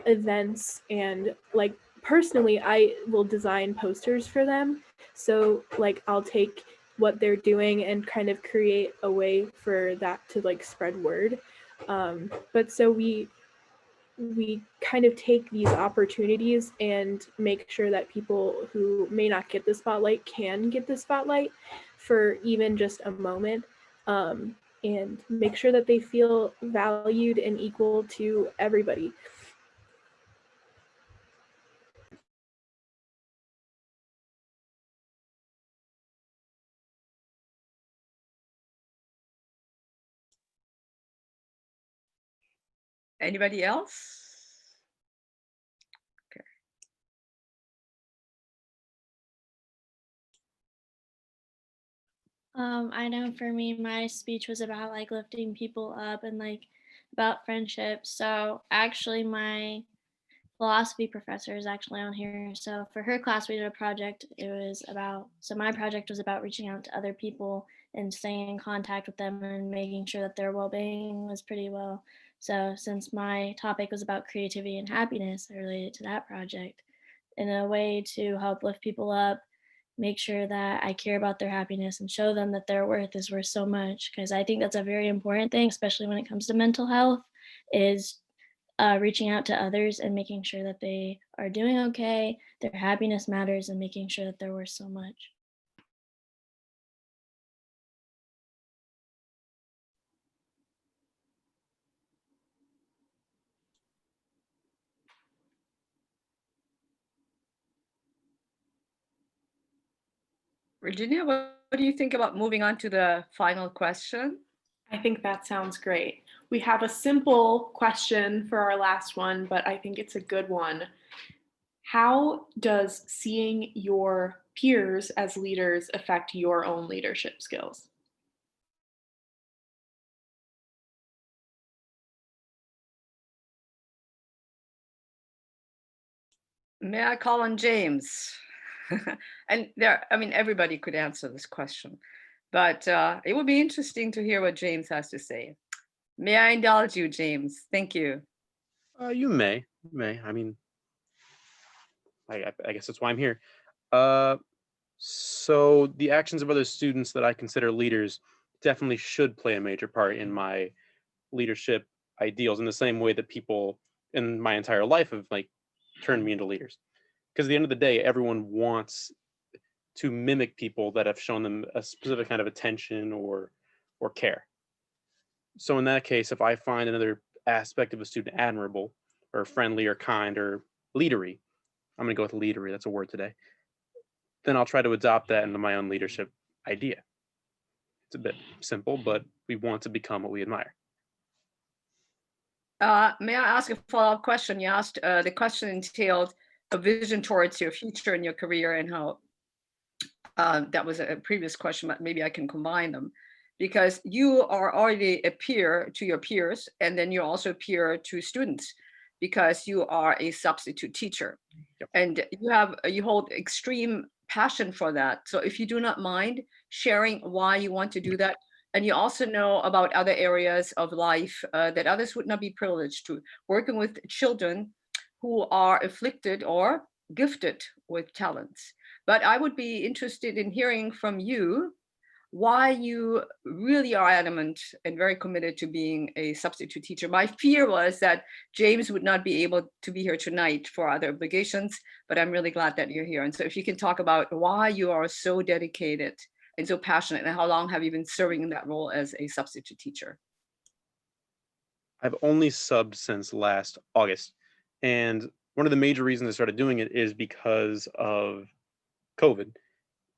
events and like personally I will design posters for them. So like I'll take what they're doing and kind of create a way for that to like spread word. But so we kind of take these opportunities and make sure that people who may not get the spotlight can get the spotlight for even just a moment, and make sure that they feel valued and equal to everybody. Anybody else? Okay. I know for me, my speech was about like lifting people up and like about friendship. So actually, my philosophy professor is actually on here. So for her class, we did a project. My project was about reaching out to other people and staying in contact with them and making sure that their well-being was pretty well. So since my topic was about creativity and happiness, I related to that project in a way to help lift people up, make sure that I care about their happiness and show them that their worth is worth so much. Because I think that's a very important thing, especially when it comes to mental health, is reaching out to others and making sure that they are doing okay, their happiness matters, and making sure that they're worth so much. Virginia, what do you think about moving on to the final question? I think that sounds great. We have a simple question for our last one, but I think it's a good one. How does seeing your peers as leaders affect your own leadership skills? May I call on James? And everybody could answer this question, but it would be interesting to hear what James has to say. May I indulge you, James? Thank you. You may. I mean, I guess that's why I'm here. So the actions of other students that I consider leaders definitely should play a major part in my leadership ideals, in the same way that people in my entire life have like turned me into leaders. Because at the end of the day, everyone wants to mimic people that have shown them a specific kind of attention or care. So in that case, if I find another aspect of a student admirable or friendly or kind or leadery, I'm going to go with leadery, that's a word today, then I'll try to adopt that into my own leadership idea. It's a bit simple, but we want to become what we admire. May I ask a follow-up question? You asked, the question entailed a vision towards your future and your career, and how that was a previous question, but maybe I can combine them. Because you are already a peer to your peers, and then you're also a peer to students, because you are a substitute teacher. Yep. And you hold extreme passion for that. So if you do not mind sharing why you want to do that, and you also know about other areas of life that others would not be privileged to, working with children who are afflicted or gifted with talents. But I would be interested in hearing from you why you really are adamant and very committed to being a substitute teacher. My fear was that James would not be able to be here tonight for other obligations, but I'm really glad that you're here. And so if you can talk about why you are so dedicated and so passionate, and how long have you been serving in that role as a substitute teacher? I've only subbed since last August. And one of the major reasons I started doing it is because of COVID.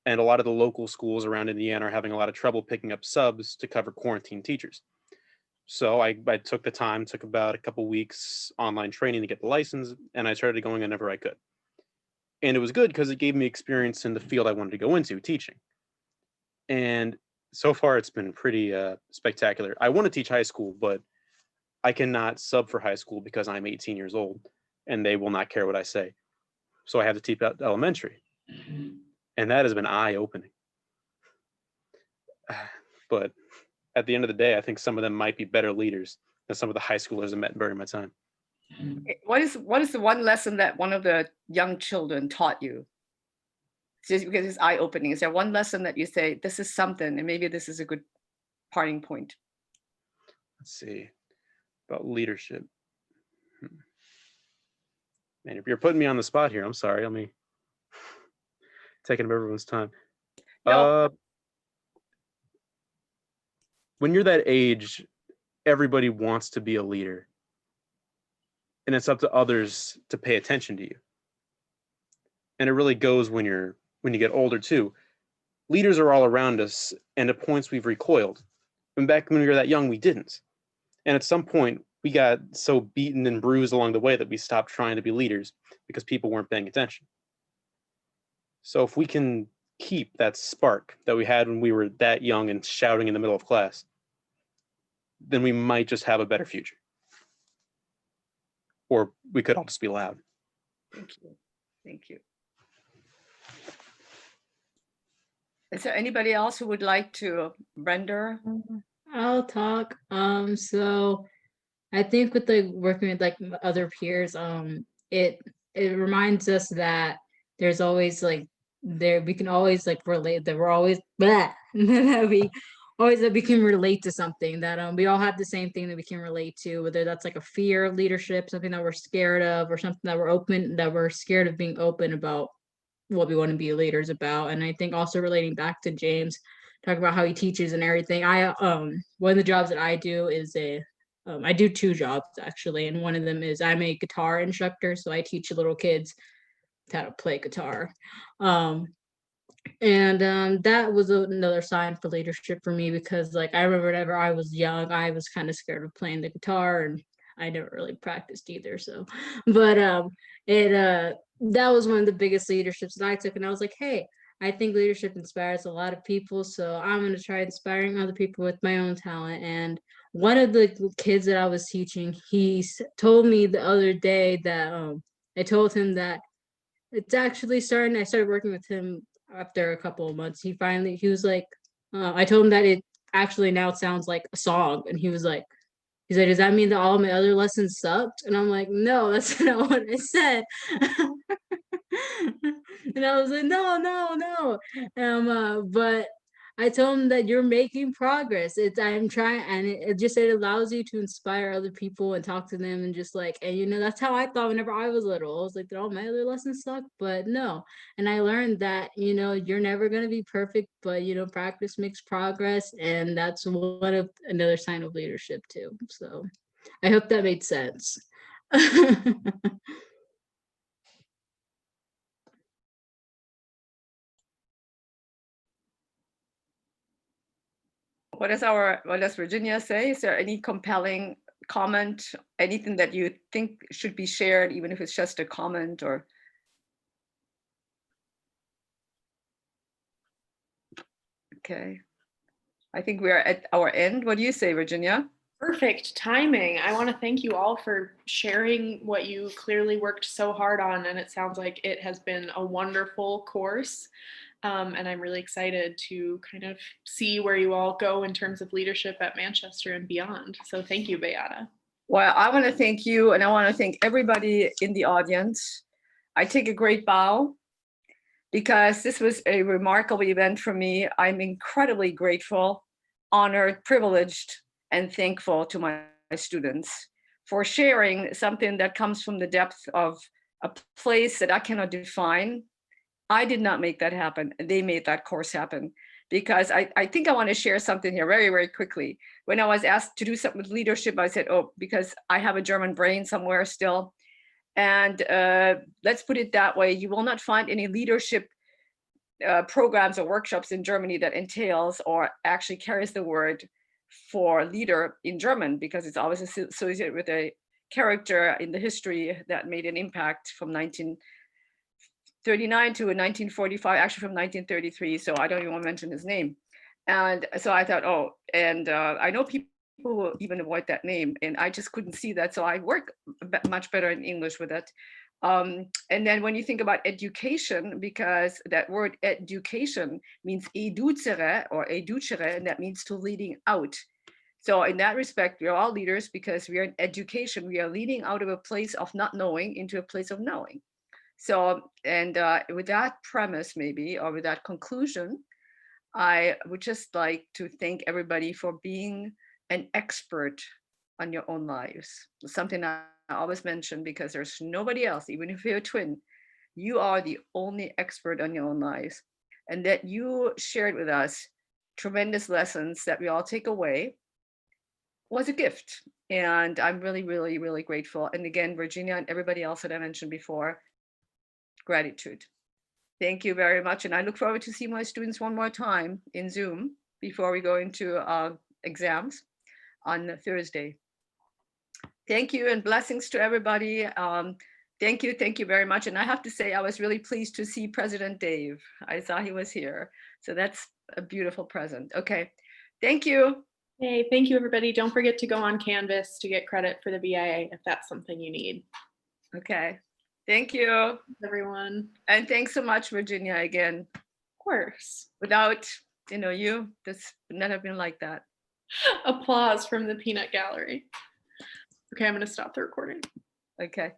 And a lot of the local schools around Indiana are having a lot of trouble picking up subs to cover quarantine teachers. So I took the time, took about a couple weeks online training to get the license, and I started going whenever I could. And it was good because it gave me experience in the field I wanted to go into, teaching. And so far, it's been pretty spectacular. I want to teach high school, but I cannot sub for high school because I'm 18 years old, and they will not care what I say. So I have to teach out elementary. And that has been eye-opening. But at the end of the day, I think some of them might be better leaders than some of the high schoolers I met during my time. What is the one lesson that one of the young children taught you? Just because it's eye-opening. Is there one lesson that you say, this is something, and maybe this is a good parting point? Let's see. About leadership. Man, if you're putting me on the spot here, I'm sorry. Let me taking up everyone's time. No. When you're that age, everybody wants to be a leader. And it's up to others to pay attention to you. And it really goes when you get older too. Leaders are all around us, and at points we've recoiled. And back when we were that young, we didn't. And at some point, we got so beaten and bruised along the way that we stopped trying to be leaders because people weren't paying attention. So if we can keep that spark that we had when we were that young and shouting in the middle of class, then we might just have a better future. Or we could all just be loud. Thank you. Thank you. Is there anybody else who would like to render? I'll talk. So I think with the working with like other peers, it reminds us that there's always like we can always like relate, that we're always that we can relate to something, that we all have the same thing that we can relate to, whether that's like a fear of leadership, something that we're scared of, or something that we're scared of being open about what we want to be leaders about. And I think also relating back to James, talking about how he teaches and everything. One of the jobs that I do is I do two jobs actually, and one of them is I'm a guitar instructor, so I teach little kids how to play guitar. That was another sign for leadership for me, because like I remember whenever I was young, I was kind of scared of playing the guitar, and I never really practiced either. So, but that was one of the biggest leaderships that I took, and I was like, hey, I think leadership inspires a lot of people, so I'm going to try inspiring other people with my own talent. And one of the kids that I was teaching, he told me the other day that I told him that it's actually starting. I started working with him after a couple of months. He was like, I told him that it actually now sounds like a song, and he's like, does that mean that all my other lessons sucked? And I'm like, no, that's not what I said. And I was like, no. But I told him that you're making progress. I'm trying, and it allows you to inspire other people and talk to them, and just like, and that's how I thought whenever I was little. I was like, did all my other lessons suck? But no. And I learned that, you're never gonna be perfect, but practice makes progress, and that's another sign of leadership too. So I hope that made sense. What does Virginia say? Is there any compelling comment, anything that you think should be shared, even if it's just a comment? Or okay, I think we are at our end. What do you say, Virginia? Perfect timing. I want to thank you all for sharing what you clearly worked so hard on, and it sounds like it has been a wonderful course. And I'm really excited to kind of see where you all go in terms of leadership at Manchester and beyond. So thank you, Beata. Well, I want to thank you, and I want to thank everybody in the audience. I take a great bow. because this was a remarkable event for me. I'm incredibly grateful, honored, privileged, and thankful to my students for sharing something that comes from the depth of a place that I cannot define. I did not make that happen. They made that course happen. Because I think I want to share something here very, very quickly. When I was asked to do something with leadership, I said, oh, because I have a German brain somewhere still. And let's put it that way, you will not find any leadership programs or workshops in Germany that entails or actually carries the word for leader in German, because it's always associated with a character in the history that made an impact from 1939 to 1945, actually from 1933. So I don't even want to mention his name. And so I thought, oh, and I know people who even avoid that name, and I just couldn't see that. So I work much better in English with it. And then when you think about education, because that word education means educere or educere, and that means to leading out. So in that respect, we are all leaders because we are in education. We are leading out of a place of not knowing into a place of knowing. So, and with that premise maybe, or with that conclusion, I would just like to thank everybody for being an expert on your own lives. Something I always mention, because there's nobody else, even if you're a twin, you are the only expert on your own lives. And that you shared with us tremendous lessons that we all take away was a gift. And I'm really, really, really grateful. And again, Virginia and everybody else that I mentioned before, gratitude. Thank you very much. And I look forward to see my students one more time in Zoom before we go into exams on Thursday. Thank you and blessings to everybody. Thank you very much. And I have to say, I was really pleased to see President Dave. I saw he was here. So that's a beautiful present. Okay, thank you. Hey, thank you, everybody. Don't forget to go on Canvas to get credit for the VIA if that's something you need. Okay, thank you. Everyone. And thanks so much, Virginia, again. Of course. Without, you, this would not have been like that. Applause from the peanut gallery. Okay, I'm going to stop the recording. Okay.